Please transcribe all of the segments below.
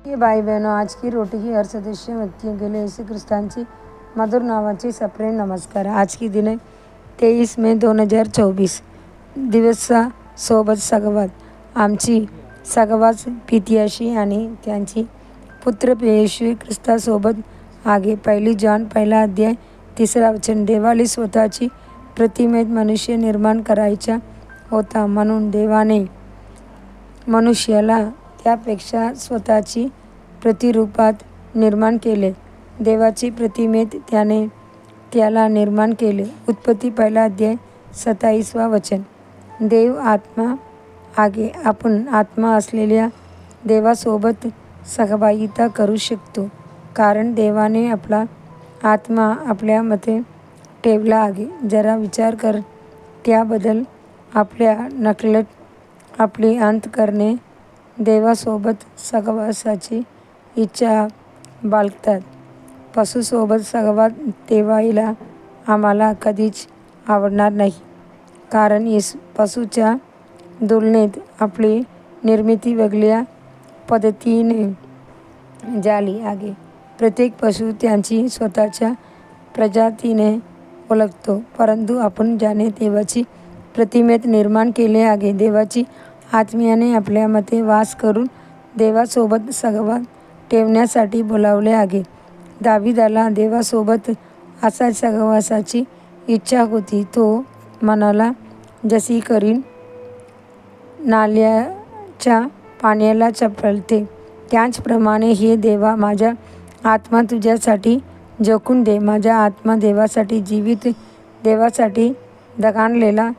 ये भाई बहनों, आज की रोटी की हर सदस्य व्यक्तियों के लिए यीशु ख्रिस्तांची मधुर नावाची सप्रेम नमस्कार। आज की दिन 23 मे 2024 दिवसा सोबत संवाद। आमची संवाद पित्याशी आणि त्यांची पुत्र येशू ख्रिस्तासोबत आगे। 1 जॉन 1 अध्याय 3 वचन। देवाला स्वतःची प्रतिमेत मनुष्य निर्माण करायचा होता, म्हणून देवाने मनुष्याला त्यापेक्षा स्वतःची प्रतिरूपात निर्माण केले। देवाची प्रतिमेत त्याने त्याला निर्माण केले। उत्पत्ती 1 अध्याय 27 वचन। देव आत्मा आगे। आपण आत्मा असलेल्या देवासोबत सहभागिता करू शकतो, कारण देवाने आपला आत्मा आपल्यामध्ये ठेवला आहे। जरा विचार कर त्याबद्दल। आपल्या नकळत आपली अंतःकरणे देवासोबत सहवासाची इच्छा बाळगतात। पशुसोबत संवाद ठेवायला आम्हाला कधीच आवडणार नाही, कारण पशूच्या तुलनेत आपली निर्मिती वेगळ्या पद्धतीने झाली आहे। प्रत्येक पशु त्याची स्वतःच्या प्रजातीने ओळखतो, परंतु आपण ज्याने देवाची प्रतिमेत निर्माण केले आहे, देवाची आत्म्याने आपल्यामध्ये वास करून देवासोबत संवाद ठेवण्यासाठी बोलावले आहे। दावीदाला देवासोबत अशा सहवासाची इच्छा होती। तो म्हणाला, जशी करीन नाल्याच्या पाण्याला चपळते, त्याचप्रमाणे हे देवा, माझा आत्मा तुझ्यासाठी झोकून दे। माझा आत्मा देवासाठी जीवित, देवासाठी दगाणलेला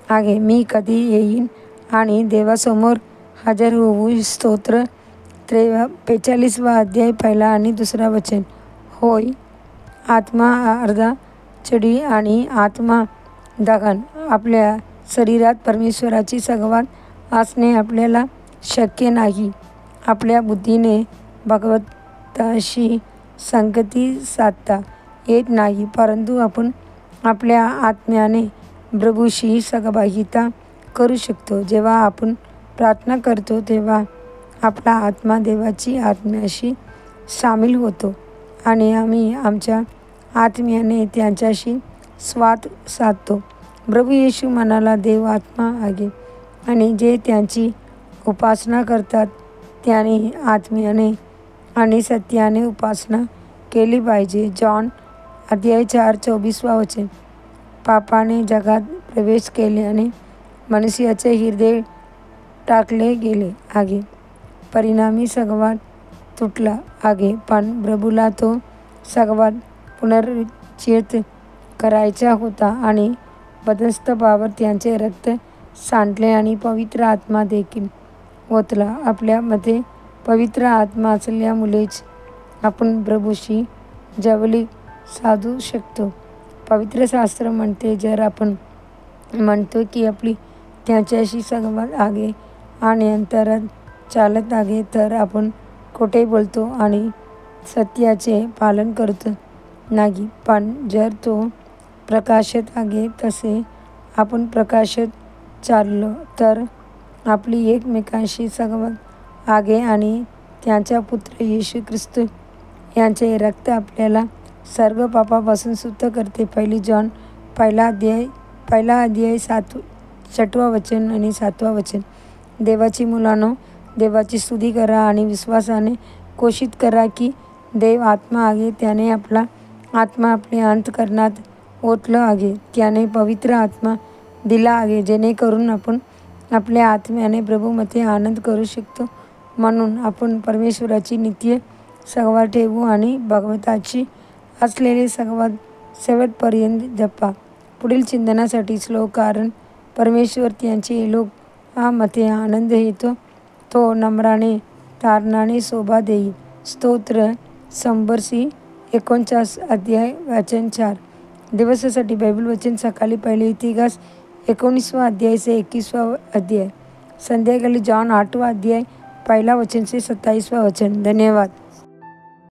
आहे। मी कधी येईन आणि देवासमोर हजर होऊ? स्तोत्र 45 अध्याय 1 आणि 2 वचन। होय, आत्मा अर्धा चढी आणि आत्मा दगन। आपल्या शरीरात परमेश्वराची संवाद असणे आपल्याला शक्य नाही। आपल्या बुद्धीने भगवंताशी संगती साधता येत नाही, परंतु आपण आपल्या आत्म्याने प्रभूशी सहभागिता करू शकतो। जेव्हा आपण प्रार्थना करतो, तेव्हा आपला आत्मा देवाची आत्म्याशी सामील होतो आणि आम्ही आमच्या आत्म्याने त्यांच्याशी संवाद साधतो। प्रभू येशू म्हणाला, देव आत्मा आहे आणि जे त्यांची उपासना करतात त्यांनी आत्म्याने आणि सत्याने उपासना केली पाहिजे। जॉन अध्याय 4 24 वचन। पापाने जगात प्रवेश केल्याने मनुष्याचे हृदय टाकले गेले आहे, परिणामी संवाद तुटला आहे। पण प्रभूला तो संवाद पुनरुज्जीवित करायचा होता आणि बद्धस्तंभावर त्याचे रक्त सांडले आणि पवित्र आत्मा देखील ओतला। आपल्यामध्ये पवित्र आत्मा असल्यामुळेच आपण प्रभूशी जवळीक साधू शकतो। पवित्र शास्त्र म्हणते, जर आपण म्हणतो की आपली त्याच्याशी संवाद आहे आणि अंतरात चालत आहे, तर आपण खोटे बोलतो आणि सत्याचे पालन करतो नाही। पण जर तो प्रकाशात आहे तसे आपण प्रकाशात चाललो, तर आपली एकमेकांशी संवाद आहे आणि त्याचा पुत्र येशू ख्रिस्त यांचे रक्त आपल्याला सर्व पापापासून शुद्ध करते। 1 जॉन 1 अध्याय 6 वचन आणि 7 वचन। देवाची मुलांनो, देवाची स्तुती करा आणि विश्वासाने घोषित करा की देव आत्मा आहे। त्याने आपला आत्मा आपल्या अंतःकरणात ओतला आहे। त्याने पवित्र आत्मा दिला आहे, जेणेकरून आपण आपल्या आत्म्याने प्रभूमध्ये आनंद करू शकतो। म्हणून आपण परमेश्वराची नित्य संवाद ठेवू आणि भगवंताशी असलेले संवाद शेवटपर्यंत जपा। पुढील चिंतनासाठी श्लोक। कारण परमेश्वर त्यांचे लोकांमध्ये आनंद येतो, तो नम्राने तारणाने शोभा देईल। स्तोत्र 149 अध्याय वचन 4। दिवसासाठी बायबल वचन सकाळी 1 इतिहास 19 अध्याय से 21 अध्याय। संध्याकाळी जॉन 8 अध्याय 1 वचन से 27 वचन। धन्यवाद।